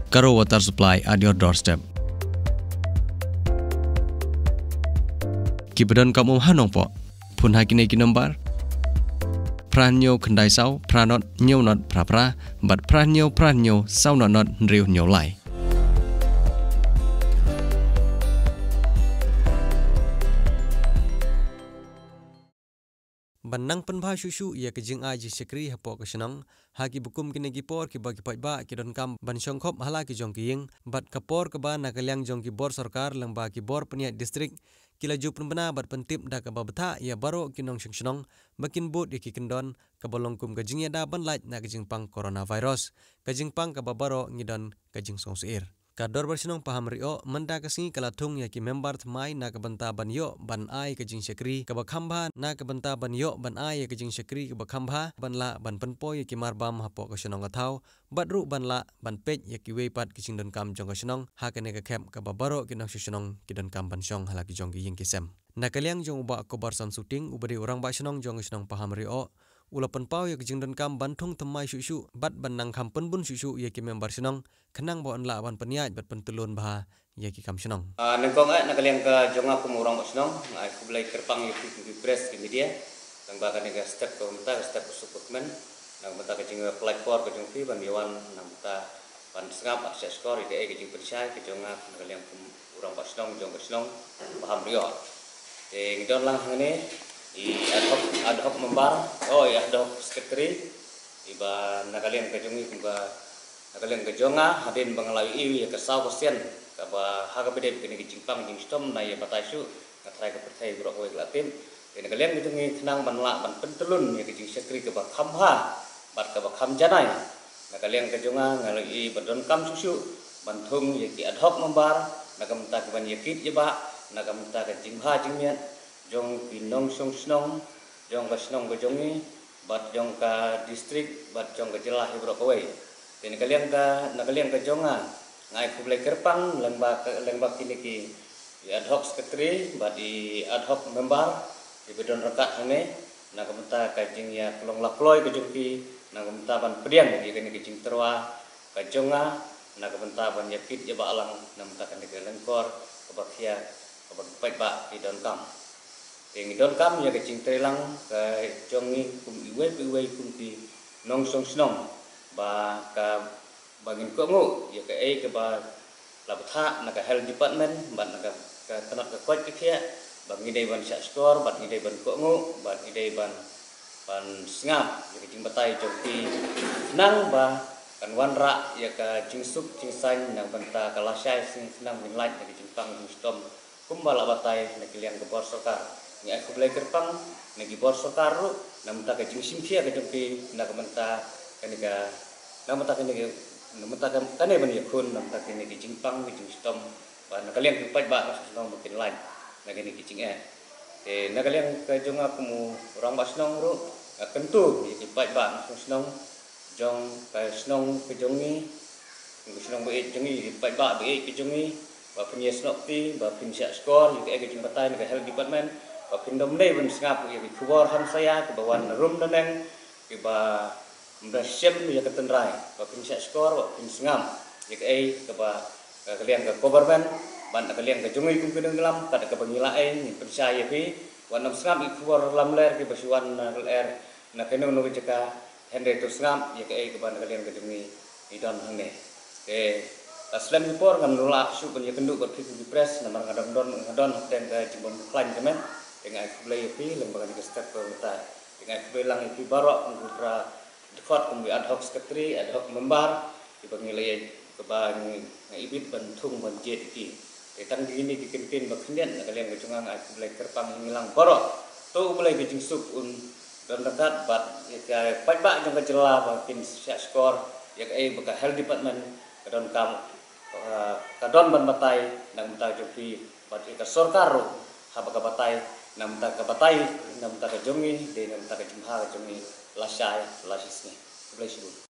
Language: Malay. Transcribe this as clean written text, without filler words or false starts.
karo water supply at your doorstep. Kibadan kamu hanong po, pun hakine kinombar. Pranyo kendai sau, pranot nyo not pra, but pranyo sau not nriu nyo lai. Banang penbah susu ia kejing aji sekri hapok kesenang haki bukum kini gipor ki bagi ba ki don kam ban syongkhop hala ki jong kiying bat kapor ke ba nakaliang jong ki bor sarkar lang ba ki bor peniat distrik kila ju penbena bat pentip da ka babata ia baro kinong syongsyong makin bot ki kendon kabolong kum kejing ya da ban lait na kejing pang coronavirus kejing pang ka babaro ngidon kejing songseir. Kador bersenong paham rio menda kesingi kalatung ya ki member tmai na kebenta ban yo ban ai kejing sekri kebakhamba na kebenta ban yo ban ai kejing sekri kebakhamba ban la ban penpo ya ki marbam hapo kesenong athau badru ban la ban pej ya ki weipat kejing don kam jong kesenong ha kene ke kem ke babaro ki nong senong ki don kam ban syong hala ki jong ki ying kisem na kaliang jong uba ko barsan shooting ubari orang ba senong jong senong paham rio ulapan pau ya kejing don kam bantung temai susu bat banang kam penbun susu ya ki member senong kenang bo la ban peniat bat pentulun bah ya ki kam senong nengkong nakaliang ka jonga ko murang senong ai ku blai kerpang ya ki press ki media nang ba ka nega step ko mata step supplement nang mata ka jing platform ka jong pi ban yawan nang mata ban sngap akses skor ide ke jing percaya ke jonga nakaliang ko urang ba senong jong ka senong paham rio ngidon lang ngene i ad hoc membar ad hoc sekretari iba nakalian kajongi kumba nakalian kajonga hadin bangalai iwi ya kesau kesian kaba haga bede begini kicimpang jing stom na ya bataisu katrai ka pertai burok we latim nakalian kitungi kenang banla ban pentelun ya kicing sekretari kaba khamha bat kaba khamjanai nakalian kajonga ngalai badon kam susu bantung ya ki ad hoc membar nakamta ka ban yakit jeba nakamta ka jingha jingmian jong pinong song snong jong ka snong ka jongi bat jong ka distrik bat jong ka jelah ibro kawai ten nakaliang ka jonga ngai ku blai kerpang lembak kini ki ad hoc sekretari bat di ad hoc member di bedon rekat hane na kamta ka jing ya kelong lakloi ka jongki na kamta ban pediang di kini ki jing terwa ka jonga na kamta ban yakit ya ba alang na kamta ka lengkor ka bakia ka pai ba di don kam don kam ya kecing telang ke jongi kum iwe kum ti nong song snong ba ka bangin ko ngo ya ke ba labtha na ka health department ban na ka tanak ka kwat ke bangi dei ban sya skor ban idei ban ko ngo ban idei ban sngap ya kecing batai jongti nang ba kan wanra ya ka jingsup jingsan nang banta kalasai sing nang minlait ya kecing pang stom kumbala batai na kiliang ke bor sarkar ni aku belajar kerpang nagi bor sokaru namta ka jingsim sia ka jompi na kamenta kanika namta kane ban yakun namta kane ki jingpang ki jingstom ban kalian kupat ba senong mungkin lain na kane ki jing na kalian ka jonga kumu orang ba senong ru kentu ki pat ba senong jong ka senong ke jongi senong ba jongi pat ba ki jongi ba punya snokti ba punya skor ki ke jimbatai ka health department pindom dei ban sngap ya kuwar han saya ke bawan rum daneng ke ba mdasyem ya ketenrai ba pinsya skor ba pin sngam ya ke ba kalian ke government ban kalian ke jungi kum kedeng lam kada ke bangilae ni percaya pi wan sngam i kuwar lam ler ke basuan ler na kene no jeka hende to sngam ya ke ban kalian ke jungi idon hangne aslam report ngam nula su ban ya kenduk ber di press namar ngadon ten ke jimbom klan kemen dengan aku beli pi lembaga di step pemerintah dengan aku bilang itu barok mengutra dekat kumbi ad hoc sekretari ad hoc member di pengilai kebang ibit bentung banjir iki ketang gini dikentin bakhian kalian kecungang aku beli kerpang ngilang barok tu mulai kejing sup dan dekat bat ya pak jong kejela makin skor ya bekas health department kadon kam kadon ban batai nang mata jopi bat ka sorkar habaka batai namta ka batai namta ka jongi de namta ka jimha ka jongi lasai lasisne blesibu